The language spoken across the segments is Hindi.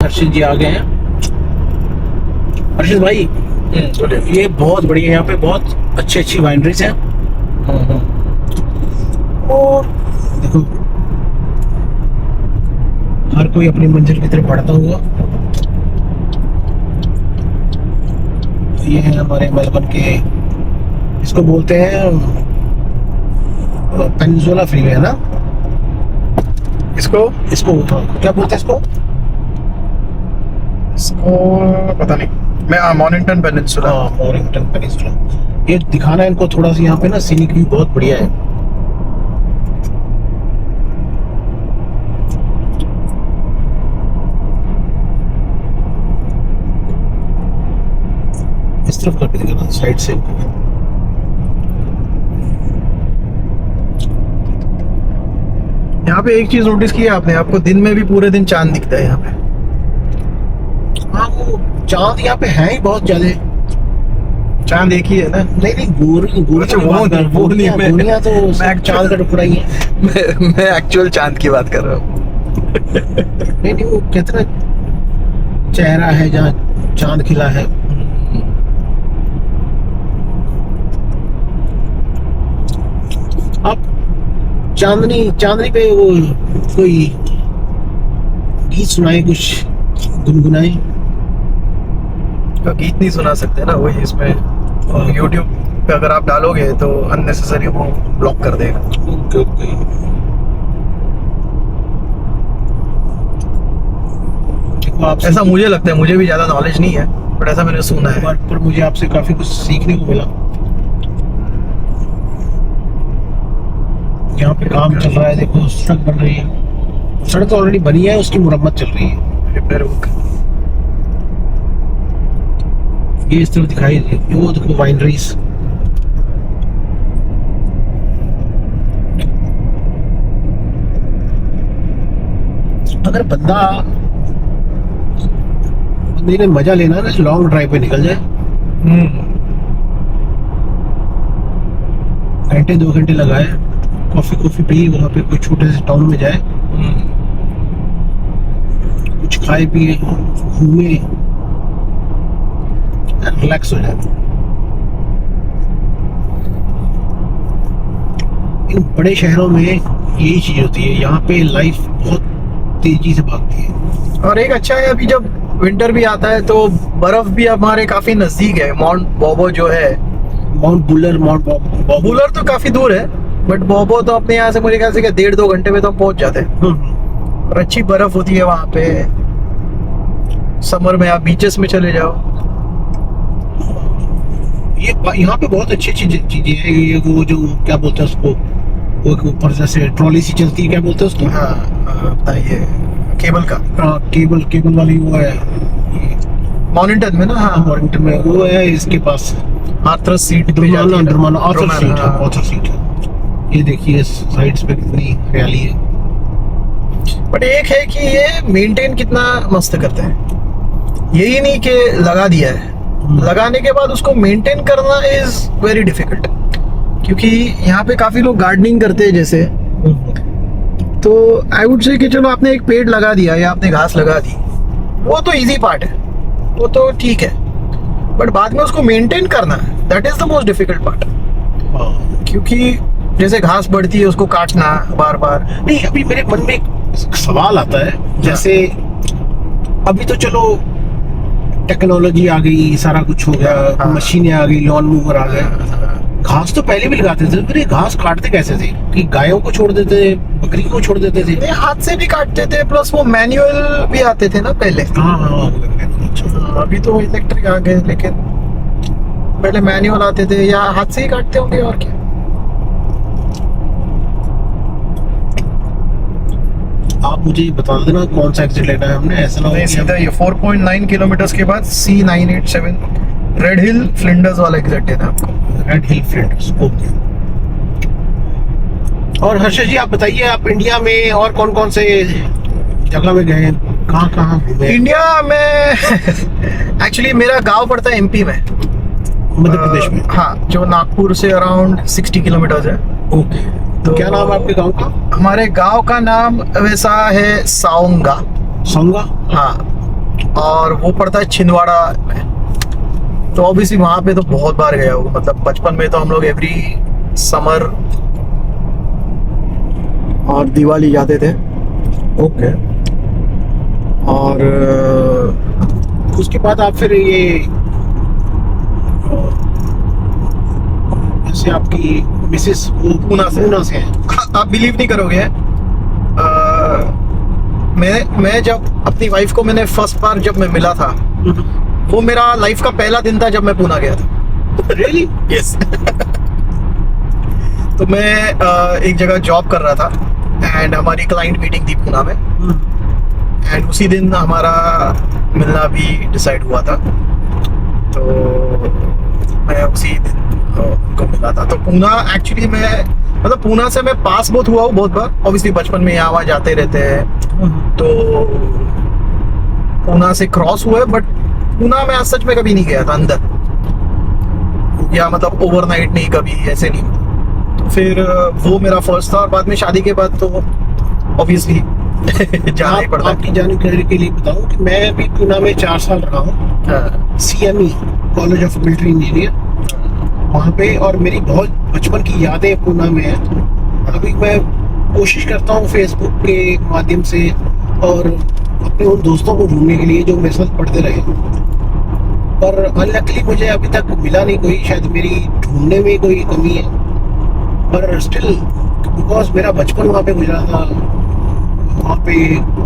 हर्षित जी आ गए हैं। हर्षित भाई, ये बहुत बढ़िया, यहाँ पे बहुत अच्छी अच्छी वाइनरीज हैं। और देखो, हर कोई अपनी मंजिल की तरफ बढ़ता हुआ। ये है हमारे मेलबर्न के, इसको बोलते हैं पेनिनसुला फ्रीवे, है ना? इसको इसको क्या बोलते हैं इसको? इसको पता नहीं, मैं मॉर्निंगटन पेनिनसुला। हाँ, मॉर्निंगटन पेनिनसुला। ये दिखाना है इनको थोड़ा सा, यहाँ पे ना सीनिक व्यू बहुत बढ़िया है। इस तरफ करके दिखाना, साइड से। यहाँ पे एक चीज नोटिस की है आपने, आपको दिन में भी पूरे दिन चांद दिखता है यहाँ पे। हाँ, वो चांद यहाँ पे है ही बहुत ज्यादा। चांद एक ही है ना? नहीं नहीं, गोरियां तो चांद का टुकड़ा ही है। मैं एक्चुअल चांद की बात कर रहा हूँ। नहीं नहीं, वो कितना चेहरा है जहाँ चांद खिला है। आप चांदनी पे वो कोई गीत सुनाए, कुछ गुनगुनाए। तो गीत नहीं सुना सकते ना, वही इसमें YouTube पे अगर आप डालोगे तो अननेसेसरी वो ब्लॉक कर देगा। Okay okay. आप ऐसा मुझे लगता है, मुझे भी ज्यादा नॉलेज नहीं है, बट ऐसा मैंने सुना है। पर मुझे आपसे काफी कुछ सीखने को मिला। यहाँ पे काम चल रहा है, देखो सड़क बन रही है। सड़क ऑलरेडी बनी है, उसकी मुरम्मत चल रही है, रिपेयर वर्क। ये इस तरह दिखाई दे, वो देखो वाइनरीज। अगर बंदे ने मजा लेना है ना, लॉन्ग ड्राइव पे निकल जाए। घंटे 2 घंटे लगाए, कॉफी पी, वहाँ पे कोई छोटे से टाउन में जाए, कुछ खाए पिए, घूमे, रिलैक्स हो जाए। इन बड़े शहरों में यही चीज होती है, यहाँ पे लाइफ बहुत तेजी से भागती है। और एक अच्छा है, अभी जब विंटर भी आता है तो बर्फ भी हमारे काफी नजदीक है। माउंट बोबो जो है, माउंट बॉबो बुलर तो काफी दूर है, बट बोबो तो अपने यहाँ से मुझे ख्याल से 1.5-2 घंटे में तो हम पहुंच जाते हैं। और अच्छी बर्फ होती है वहां पे। समर में आप बीचेस में चले जाओ। ये यहाँ पे बहुत अच्छी अच्छी चीजें हैं। ये वो जो क्या बोलते हैं उसको, वो ऊपर जैसे ट्रॉली सी चलती है, क्या बोलते हैं उसको? हाँ बताइए, केबल का। केबल वाली वो है मॉर्निंगटन में ना। हाँ, मॉर्निंगटन में वो है। इसके पास आर्थर सीट ऑथर सीट है। ये देखिए साइड्स पे कितनी हरियाली है। बट एक है कि ये मेंटेन कितना मस्त करते हैं। यही नहीं कि लगा दिया है, लगाने के बाद उसको मेंटेन करना इज वेरी डिफिकल्ट। क्योंकि यहाँ पे काफी लोग गार्डनिंग करते हैं जैसे, तो आई वुड से कि चलो आपने एक पेड़ लगा दिया या आपने घास लगा दी, वो तो इजी पार्ट है, वो तो ठीक है। बट बाद में उसको मेंटेन करना, that is the most difficult part. क्योंकि जैसे घास बढ़ती है उसको काटना बार बार। नहीं, अभी मेरे मन में एक सवाल आता है, जैसे अभी तो चलो टेक्नोलॉजी आ गई, सारा कुछ हो गया, मशीनें आ गई, लॉन मूवर आ गए। घास तो पहले भी लगाते थे, फिर ये घास काटते कैसे थे? कि गायों को छोड़ देते थे, बकरी को छोड़ देते थे? हाथ से भी काटते थे, प्लस वो मैनुअल भी आते थे ना पहले। हाँ, अभी तो इलेक्ट्रिक आ गए, लेकिन पहले मैनुअल आते थे, या हाथ से ही काटते होंगे और क्या। आप मुझे बता देना कौन सा एग्जिट लेना है हमने, ऐसा ना हो सीधा ये 4.9 किलोमीटर के बाद C987 रेड हिल फ्लिंडर्स वाला एग्जिट है आपको। रेड हिल फ्लिंडर्स, ओके। और हर्षद जी, आप बताइए, आप इंडिया में और कौन कौन से जगह में गए, कहाँ घूमे? इंडिया में एक्चुअली मेरा गांव पड़ता है MP में, मध्य प्रदेश में। हाँ, जो नागपुर से अराउंड 60 किलोमीटर है। ओके, तो क्या नाम है आपके गांव का? हमारे गांव का नाम वैसा है साओंगा। सोंगा? हाँ, और वो पड़ता है छिंदवाड़ा में। तो ऑब्वियसली वहाँ पे तो बहुत बार गया हूँ, मतलब बचपन में तो हम लोग एवरी समर और दिवाली जाते थे। ओके। और उसके बाद आप फिर ये जैसे आपकी मिसेस वो पूना से हैं। आप बिलीव नहीं करोगे, मैं जब अपनी वाइफ को मैंने फर्स्ट बार जब मैं मिला था, वो मेरा लाइफ का पहला दिन था जब मैं पूना गया था। रियली? यस। तो मैं एक जगह जॉब कर रहा था एंड हमारी क्लाइंट मीटिंग थी पूना में, एंड उसी दिन हमारा मिलना भी डिसाइड हुआ था। तो मैं उसी दिन उनको मिला था। तो पूना एक्चुअली मैं मतलब पूना से मैं पास बहुत हुआ हूँ बहुत बार, ऑब्वियसली बचपन में यहाँ वहाँ जाते रहते हैं, तो पूना से क्रॉस हुआ है, बट पूना में आज सच में कभी नहीं गया था अंदर, या मतलब ओवरनाइट नहीं, कभी ऐसे नहीं। तो फिर वो मेरा फर्स्ट था, और बाद में शादी के बाद तो ऑब्वियसली जाना ही पड़ता आपकी जानकारी के लिए बताऊं कि मैं भी पूना में 4 साल रहा हूँ, है। CME college of military engineer वहाँ पे, और मेरी बहुत बचपन की यादें पूना में है। अभी मैं कोशिश करता हूँ फेसबुक के माध्यम से और अपने उन दोस्तों को ढूंढने के लिए जो मेरे साथ पढ़ते रहे, पर अनलकीली मुझे अभी तक मिला नहीं कोई, शायद मेरी ढूंढने में कोई कमी है। पर स्टिल बिकॉज मेरा बचपन वहाँ पे गुजरा था, वहाँ पे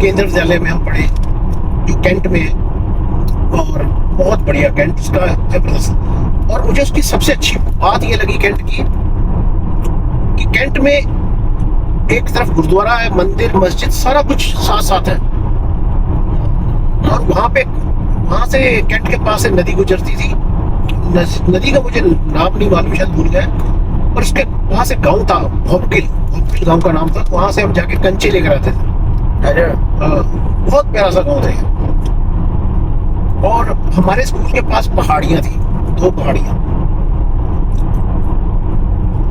केंद्र विद्यालय में हम पढ़े जो कैंट में है, और बहुत बढ़िया कैंट उसका, जबरदस्त। और मुझे उसकी सबसे अच्छी बात ये लगी कैंट की कि कैंट में एक तरफ गुरुद्वारा है, मंदिर, मस्जिद, सारा कुछ साथ साथ है। और वहाँ से कैंट के पास से नदी गुजरती थी, नदी का मुझे नाम नहीं मालूम, शायद भूल गया, पर उसके वहाँ से गांव था, भोपकिल गांव का नाम था। वहाँ से हम जाके कंचे लेकर आते थे। बहुत प्यारा सा गाँव था। और हमारे स्कूल के पास पहाड़ियाँ थी, 2 पहाड़ियाँ,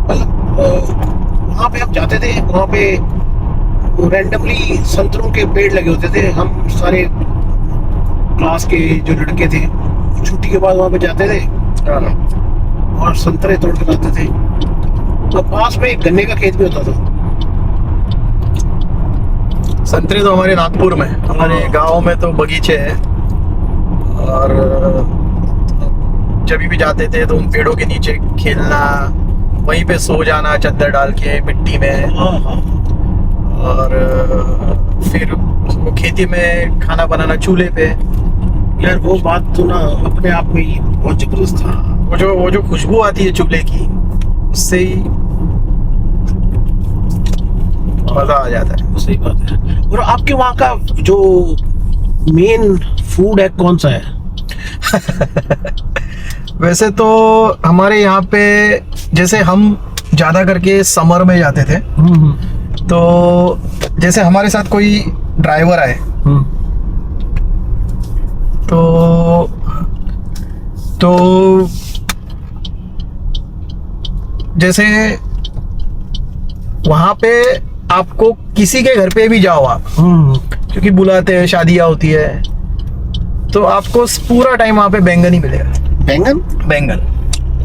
मतलब वहाँ पे हम जाते थे। वहाँ पे रैंडमली संतरों के पेड़ लगे होते थे, हम सारे क्लास के जो लड़के थे छुट्टी के बाद वहाँ पे जाते थे और संतरे तोड़ के लाते थे। तो पास में एक गन्ने का खेत भी होता था। संतरे तो हमारे नागपुर में, हमारे गांव में तो बगीचे हैं, और जब भी जाते थे तो उन पेड़ों के नीचे खेलना, वहीं पे सो जाना चादर डाल के मिट्टी में, और फिर वो खेती में खाना बनाना चूल्हे पे। यार वो बात तो ना अपने आप में ही बहुत जबरदस्त था। वो जो खुशबू आती है चूल्हे की, उससे ही मजा आ जाता है। सही बात है। और आपके वहाँ का जो मेन फूड है कौन सा है? वैसे तो हमारे यहाँ पे जैसे हम ज्यादा करके समर में जाते थे, तो जैसे हमारे साथ कोई ड्राइवर आए तो जैसे वहां पे आपको किसी के घर पे भी जाओ आप, क्योंकि बुलाते हैं, शादियां होती है, तो आपको पूरा टाइम वहां पे बैंगन ही मिलेगा। बैंगन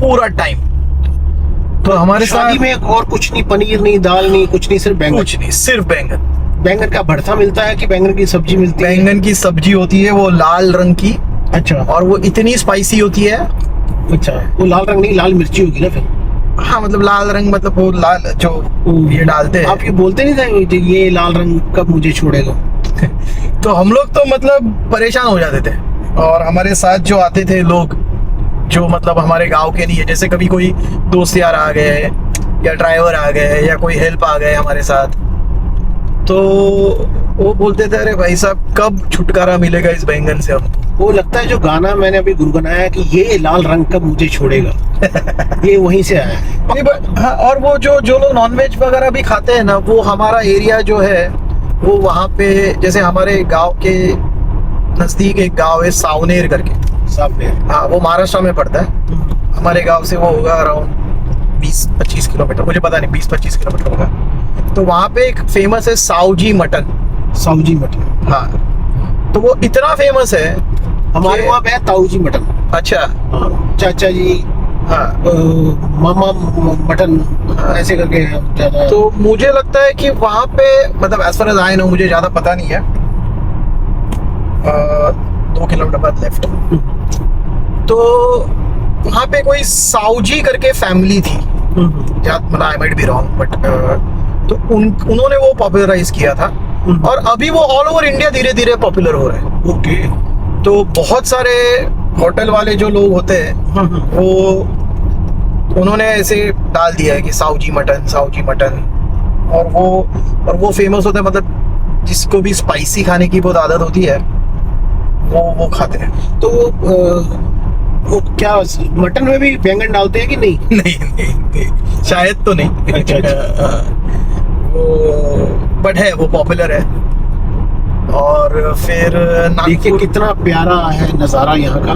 पूरा टाइम। तो हमारे शादी में और कुछ नहीं, पनीर नहीं, दाल नहीं, कुछ नहीं, सिर्फ बैंगन। कुछ नहीं, सिर्फ बैंगन। बैंगन का भरता मिलता है कि बैंगन की सब्जी मिलती है? बैंगन की सब्जी होती है, वो लाल रंग की। अच्छा। और वो इतनी स्पाइसी होती है। अच्छा, वो लाल रंग नहीं, लाल मिर्ची होगी ना फिर? हाँ, मतलब लाल रंग, मतलब वो लाल जो ये डालते हैं। आप ये बोलते नहीं थे ये लाल रंग कब मुझे छोड़ेगा? तो हम लोग तो मतलब परेशान हो जाते थे, और हमारे साथ जो आते थे लोग, जो मतलब हमारे गांव के नहीं है, जैसे कभी कोई दोस्त यार आ गए, या ड्राइवर आ गए, या कोई हेल्प आ गए हमारे साथ, तो वो बोलते थे अरे भाई साहब कब छुटकारा मिलेगा इस बैंगन से हम। वो लगता है जो गाना मैंने अभी गुनगुनाया कि ये लाल रंग कब मुझे छोड़ेगा, ये वहीं से आया है। हाँ, और वो जो लोग नॉनवेज वगैरह भी खाते हैं ना, वो हमारा एरिया जो है वो वहाँ पे, जैसे हमारे गांव के नजदीक एक गांव है सावनेर करके, हाँ, वो महाराष्ट्र में पड़ता है। हमारे गांव से वो होगा अराउंड 20-25 किलोमीटर, मुझे पता नहीं, 20-25 किलोमीटर होगा। तो वहाँ पे एक फेमस है सावजी मटन। सावजी मटन, हाँ। तो वो इतना फेमस है। हमारे वहाँ पे है ताऊ जी मटन। अच्छा। चाचा जी, हाँ। मामा मटन, ऐसे करके ज्यादा। तो मुझे लगता है कि वहाँ पे मतलब as far as I know, मुझे ज्यादा पता नहीं है, 2 किलोमीटर बाद लेफ्ट, तो वहाँ पे कोई साऊजी करके फैमिली थी, या मतलब I might be wrong, but तो उन्होंने वो पॉपुलराइज किया था, और अभी वो ऑल ओवर इंडिया धीरे धीरे पॉपुलर हो रहे हैं। ओके। तो बहुत सारे होटल वाले जो लोग होते हैं वो उन्होंने ऐसे डाल दिया है कि साऊजी मटन, साऊजी मटन, और वो फेमस होता है, मतलब जिसको भी स्पाइसी खाने की बहुत आदत होती है वो खाते हैं। तो वो क्या मटन में भी बैंगन डालते हैं कि नहीं? नहीं, शायद तो नहीं। अच्छा। वो बट है, वो पॉपुलर है। और फिर देखिए नागपुर, कितना प्यारा है नज़ारा यहाँ का।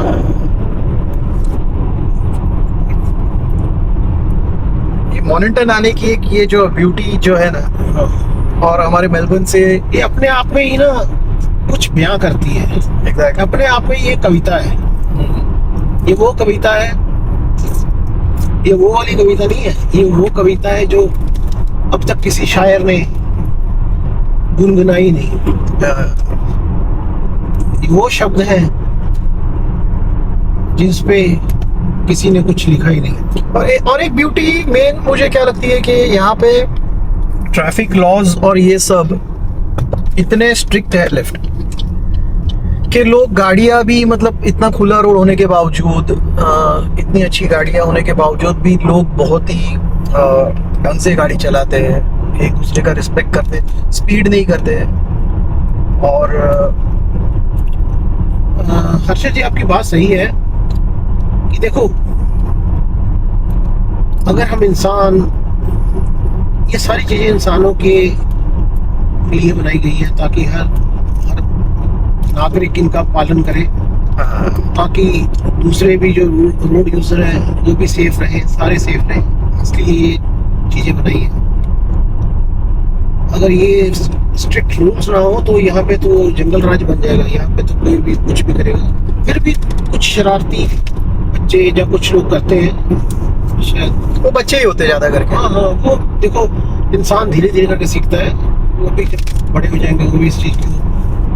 ये मॉनिटर आने की एक ये जो ब्यूटी जो है ना, और हमारे मेलबर्न से, ये अपने आप में ही ना कुछ बयां करती है। एग्जैक्ट, अपने आप में ये कविता है, ये वो कविता है, ये वो वाली कविता नहीं है, ये वो कविता है जो अब तक किसी शायर ने गुनगुनाई नहीं। ये वो शब्द हैं जिस पे किसी ने कुछ लिखा ही नहीं। और एक ब्यूटी मेन मुझे क्या लगती है कि यहाँ पे ट्रैफिक लॉज और ये सब इतने स्ट्रिक्ट है लेफ्ट कि लोग गाड़ियां भी, मतलब इतना खुला रोड होने के बावजूद, इतनी अच्छी गाड़ियां होने के बावजूद भी लोग बहुत ही ढंग से गाड़ी चलाते हैं, एक दूसरे का रिस्पेक्ट करते हैं, स्पीड नहीं करते हैं। और हर्षद जी आपकी बात सही है कि देखो, अगर हम इंसान, ये सारी चीजें इंसानों के लिए बनाई गई है ताकि हर नागरिक इनका पालन करे, ताकि दूसरे भी जो रोड यूजर है वो भी सेफ रहे, सारे सेफ रहे, इसलिए ये चीजें बनाई है। अगर ये स्ट्रिक्ट रूल्स ना हो तो यहाँ पे तो जंगल राज बन जाएगा, यहाँ पे तो कोई भी कुछ भी करेगा। फिर भी कुछ शरारती बच्चे या कुछ लोग करते हैं, शायद वो बच्चे ही होते ज्यादा करके। हाँ, वो देखो इंसान धीरे धीरे करके सीखता है, वो भी जब बड़े हो जाएंगे वो भी इस चीज को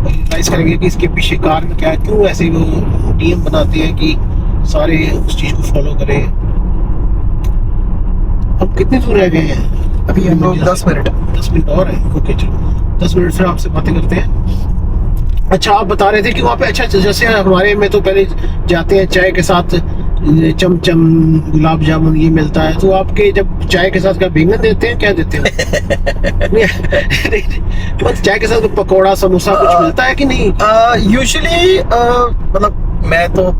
रियलाइज करेंगे कि इसके पीछे कारण क्या है, क्यों ऐसे वो नियम बनाते हैं कि सारे उस चीज को फॉलो करें। अब कितनी दूर रह गए हैं? अभी हम लोग 10 मिनट और है। ओके चलो 10 मिनट से आपसे बातें करते हैं। अच्छा, आप बता रहे थे कि वहाँ पे, अच्छा जैसे हमारे में तो पहले जाते हैं चाय के साथ चमचम, गुलाब जामुन ये मिलता है, तो आपके जब चाय के साथ क्या बैंगन देते हैं, क्या देते हैं? नहीं, चाय के साथ पकौड़ा समोसा कुछ मिलता है कि नहीं? यूजुअली मतलब मैं तो,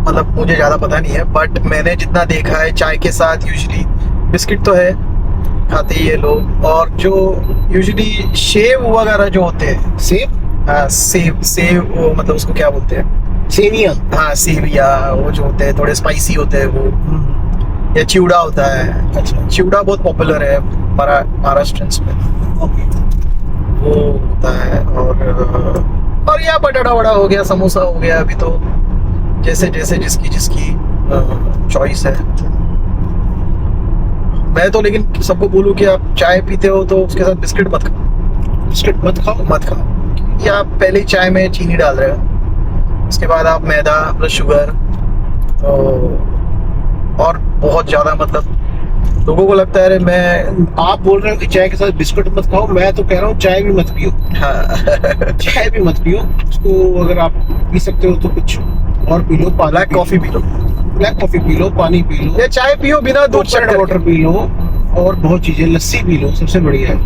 मतलब मुझे ज्यादा पता नहीं है, बट मैंने जितना देखा है चाय के साथ यूजुअली बिस्किट तो है, खाते ही ये लोग। और जो यूजुअली सेव वगैरह जो होते हैं, सेब, सेव वो मतलब उसको क्या बोलते हैं, सेवियां। हाँ सेविया, वो जो होते हैं थोड़े स्पाइसी होते हैं वो, या चिवड़ा होता है। अच्छा, चिवड़ा बहुत पॉपुलर है महाराष्ट्र में, वो होता है। और या बटाटा वड़ा हो गया, समोसा हो गया, अभी तो जैसे जैसे जिसकी चॉइस है। मैं तो लेकिन सबको बोलूँ कि आप चाय पीते हो तो उसके साथ बिस्किट मत खाओ, बिस्किट मत खाओ। या आप पहले चाय में चीनी डाल रहे हो, उसके बाद आप मैदा प्लस शुगर, तो और बहुत ज्यादा, मतलब लोगों को लगता है अरे मैं, आप बोल रहे हो कि चाय के साथ बिस्कुट मत खाओ, मैं तो कह रहा हूँ चाय भी मत पियो। हाँ चाय भी मत पियो, उसको अगर आप पी सकते हो तो कुछ और P low, black coffee P low, black coffee P low, पानी पी लो, या चाय पियो बिना दूध कोकोनट वाटर पी लो, और बहुत चीजें, लस्सी पी लो, सबसे बढ़िया है।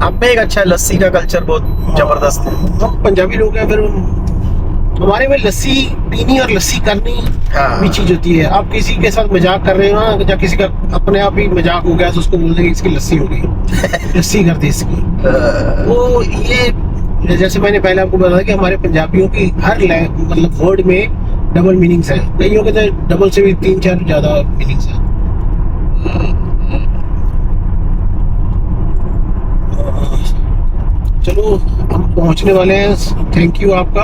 आप में एक अच्छा लस्सी का कल्चर बहुत जबरदस्त है। हम पंजाबी लोग हैं, फिर हमारे में लस्सी पीनी और लस्सी करनी भी चीज होती है। आप किसी के साथ मजाक कर रहे हो ना, या किसी का अपने आप ही मजाक हो गया तो उसको बोल देंगे इसकी लस्सी हो गई, लस्सी कर दी इसकी। वो ये जैसे मैंने पहले आपको बताया कि हमारे पंजाबियों की हर मतलब वर्ड में डबल मीनिंग्स है, कईयों के तो डबल से भी 3-4 ज्यादा मीनिंग्स है। चलो हम पहुंचने वाले हैं। थैंक यू आपका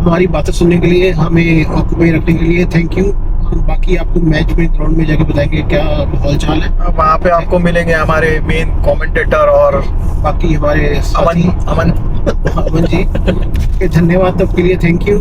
हमारी बातें सुनने के लिए, हमें ऑक्यूपाई रखने के लिए, थैंक यू। हम बाकी आपको मैच में ग्राउंड में जाके बताएंगे क्या हाल चाल है। अब वहाँ पे आपको मिलेंगे हमारे मेन कमेंटेटर और बाकी हमारे अमन अमन जी। धन्यवाद तब के लिए, थैंक यू।